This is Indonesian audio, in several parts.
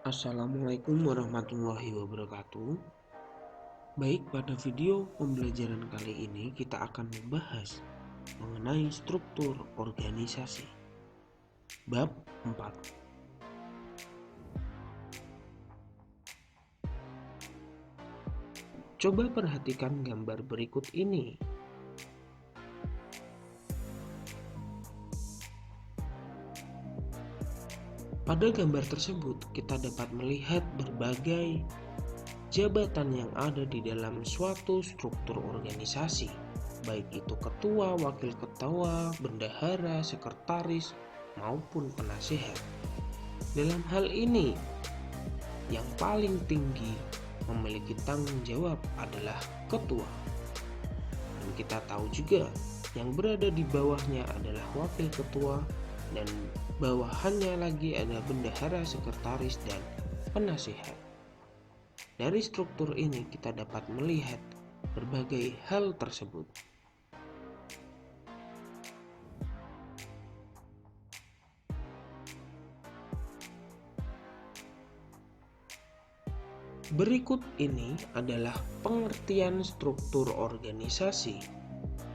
Assalamualaikum warahmatullahi wabarakatuh. Baik, pada video pembelajaran kali ini kita akan membahas mengenai struktur organisasi. Bab 4. Coba perhatikan gambar berikut ini. Pada gambar tersebut kita dapat melihat berbagai jabatan yang ada di dalam suatu struktur organisasi, baik itu ketua, wakil ketua, bendahara, sekretaris, maupun penasihat. Dalam hal ini, yang paling tinggi memiliki tanggung jawab adalah ketua. Dan kita tahu juga yang berada di bawahnya adalah wakil ketua, dan bawahannya lagi ada bendahara, sekretaris, dan penasihat. Dari struktur ini kita dapat melihat berbagai hal tersebut. Berikut ini adalah pengertian struktur organisasi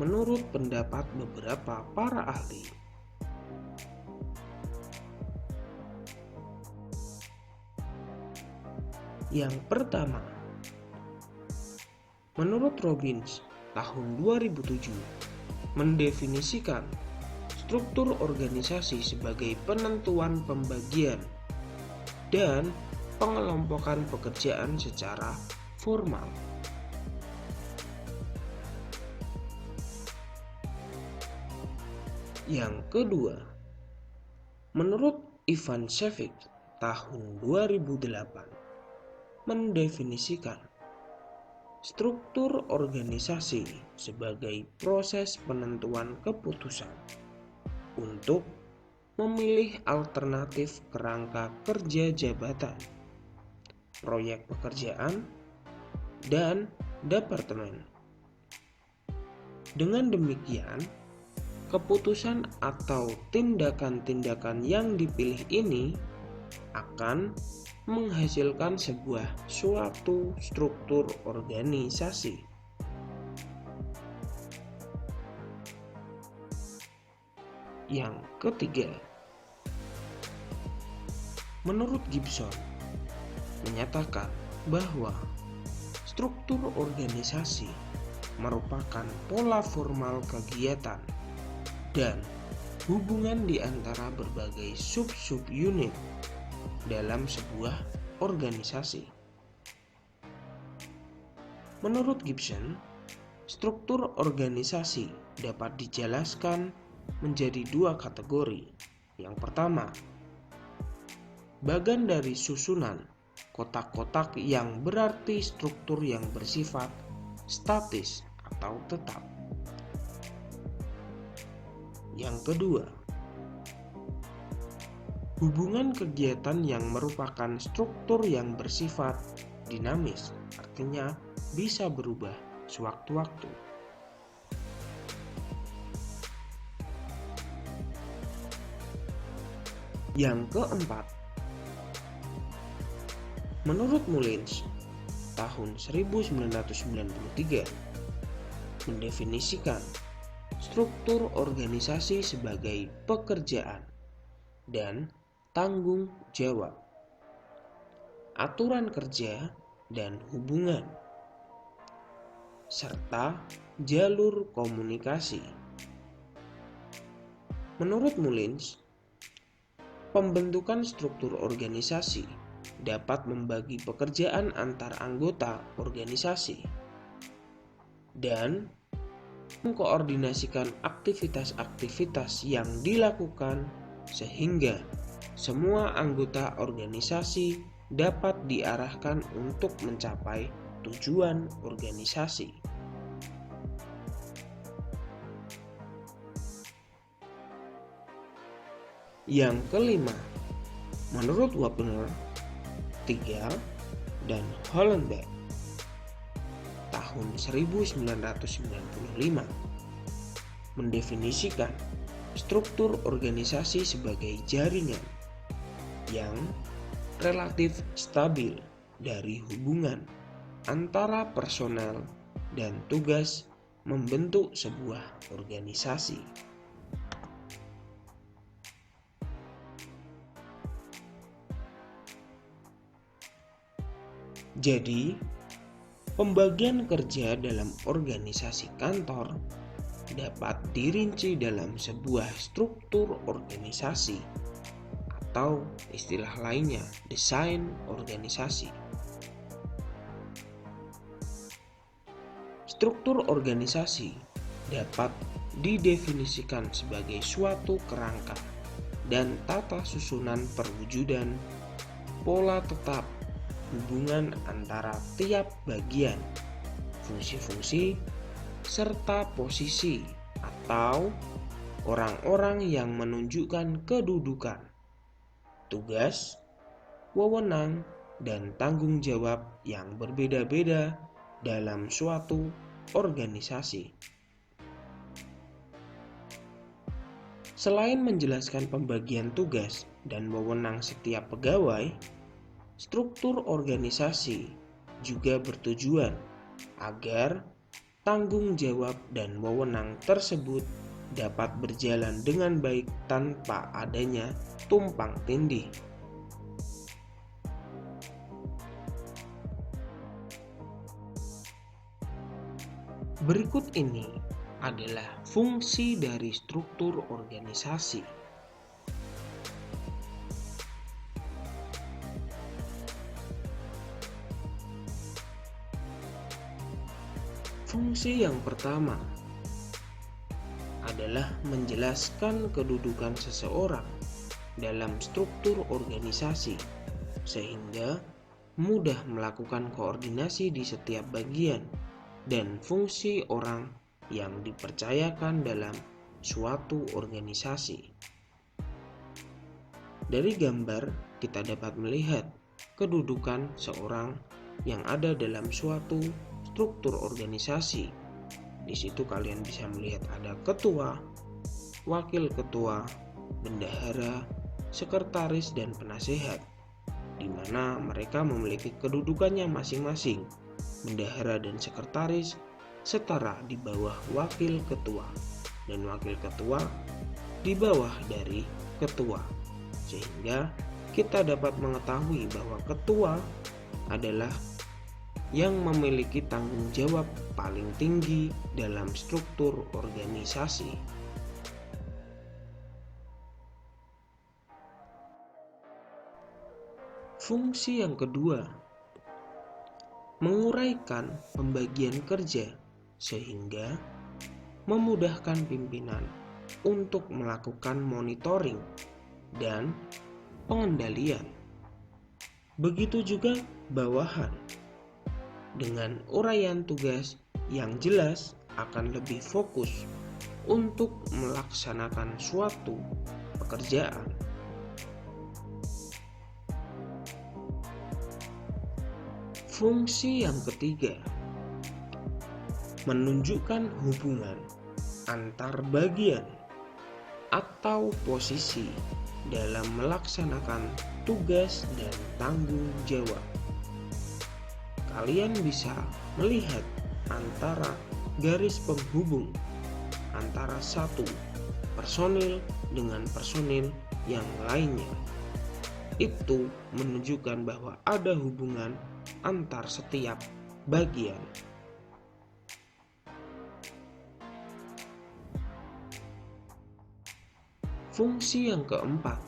menurut pendapat beberapa para ahli. Yang pertama, menurut Robbins tahun 2007 mendefinisikan struktur organisasi sebagai penentuan pembagian dan pengelompokan pekerjaan secara formal. Yang kedua, menurut Ivan Šević tahun 2008 mendefinisikan struktur organisasi sebagai proses penentuan keputusan untuk memilih alternatif kerangka kerja jabatan, proyek pekerjaan, dan departemen. Dengan demikian, keputusan atau tindakan-tindakan yang dipilih ini akan menghasilkan suatu struktur organisasi. Yang ketiga, menurut Gibson menyatakan bahwa struktur organisasi merupakan pola formal kegiatan dan hubungan di antara berbagai sub-sub unit dalam sebuah organisasi. Menurut Gibson, struktur organisasi dapat dijelaskan menjadi dua kategori. Yang pertama, bagian dari susunan kotak-kotak yang berarti struktur yang bersifat statis atau tetap. Yang kedua, hubungan kegiatan yang merupakan struktur yang bersifat dinamis, artinya bisa berubah sewaktu-waktu. Yang keempat, menurut Mullins tahun 1993 mendefinisikan struktur organisasi sebagai pekerjaan dan tanggung jawab, aturan kerja dan hubungan, serta jalur komunikasi. Menurut Mullins, pembentukan struktur organisasi dapat membagi pekerjaan antar anggota organisasi dan mengkoordinasikan aktivitas-aktivitas yang dilakukan sehingga semua anggota organisasi dapat diarahkan untuk mencapai tujuan organisasi. Yang kelima, menurut Wapner, Tigel, dan Hollenbeck tahun 1995 mendefinisikan struktur organisasi sebagai jaringan yang relatif stabil dari hubungan antara personel dan tugas membentuk sebuah organisasi. Jadi, pembagian kerja dalam organisasi kantor dapat dirinci dalam sebuah struktur organisasi atau istilah lainnya desain organisasi. Struktur organisasi dapat didefinisikan sebagai suatu kerangka dan tata susunan perwujudan pola tetap hubungan antara tiap bagian, fungsi-fungsi, serta posisi atau orang-orang yang menunjukkan kedudukan, tugas, wewenang, dan tanggung jawab yang berbeda-beda dalam suatu organisasi. Selain menjelaskan pembagian tugas dan wewenang setiap pegawai, struktur organisasi juga bertujuan agar tanggung jawab dan wewenang tersebut dapat berjalan dengan baik tanpa adanya tumpang tindih. Berikut ini adalah fungsi dari struktur organisasi. Fungsi yang pertama adalah menjelaskan kedudukan seseorang dalam struktur organisasi sehingga mudah melakukan koordinasi di setiap bagian dan fungsi orang yang dipercayakan dalam suatu organisasi. Dari gambar kita dapat melihat kedudukan seorang yang ada dalam suatu struktur organisasi. Di situ kalian bisa melihat ada ketua, wakil ketua, bendahara, sekretaris, dan penasehat, di mana mereka memiliki kedudukannya masing-masing. Bendahara dan sekretaris setara di bawah wakil ketua, dan wakil ketua di bawah dari ketua, sehingga kita dapat mengetahui bahwa ketua adalah yang memiliki tanggung jawab paling tinggi dalam struktur organisasi. Fungsi yang kedua, menguraikan pembagian kerja sehingga memudahkan pimpinan untuk melakukan monitoring dan pengendalian. Begitu juga bawahan. Dengan uraian tugas yang jelas akan lebih fokus untuk melaksanakan suatu pekerjaan. Fungsi yang ketiga, menunjukkan hubungan antar bagian atau posisi dalam melaksanakan tugas dan tanggung jawab. Kalian bisa melihat antara garis penghubung antara satu personil dengan personil yang lainnya. Itu menunjukkan bahwa ada hubungan antar setiap bagian. Fungsi yang keempat,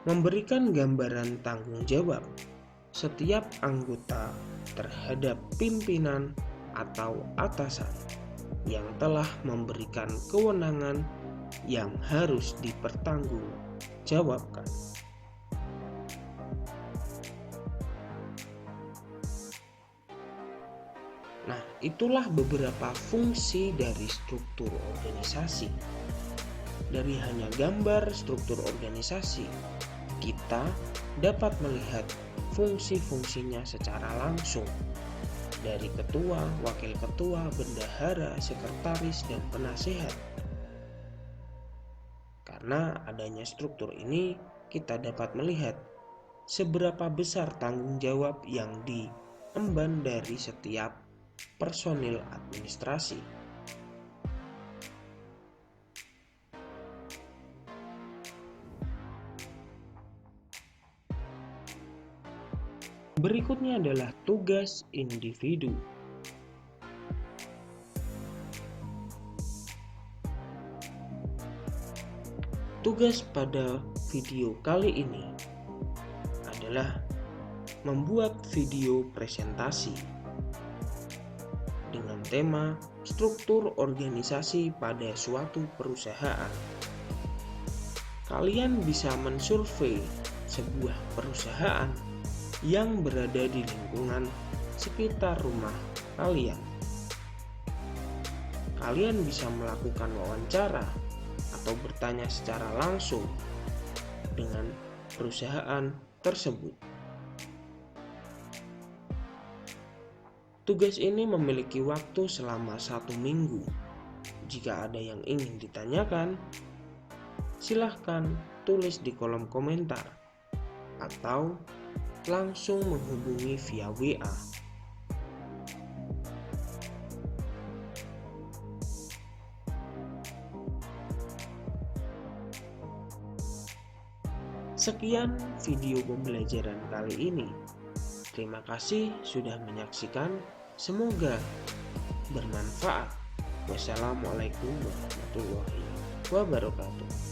memberikan gambaran tanggung jawab setiap anggota terhadap pimpinan atau atasan yang telah memberikan kewenangan yang harus dipertanggungjawabkan. Nah, itulah beberapa fungsi dari struktur organisasi. Dari hanya gambar struktur organisasi, kita dapat melihat fungsi-fungsinya secara langsung dari ketua, wakil ketua, bendahara, sekretaris, dan penasehat. Karena adanya struktur ini, kita dapat melihat seberapa besar tanggung jawab yang diemban dari setiap personil administrasi. Berikutnya adalah tugas individu. Tugas pada video kali ini adalah membuat video presentasi dengan tema struktur organisasi pada suatu perusahaan. Kalian bisa mensurvei sebuah perusahaan yang berada di lingkungan sekitar rumah kalian. Kalian bisa melakukan wawancara atau bertanya secara langsung dengan perusahaan tersebut. Tugas ini memiliki waktu selama 1 minggu. Jika ada yang ingin ditanyakan, silahkan tulis di kolom komentar atau langsung menghubungi via WA. Sekian video pembelajaran kali ini. Terima kasih sudah menyaksikan. Semoga bermanfaat. Wassalamualaikum warahmatullahi wabarakatuh.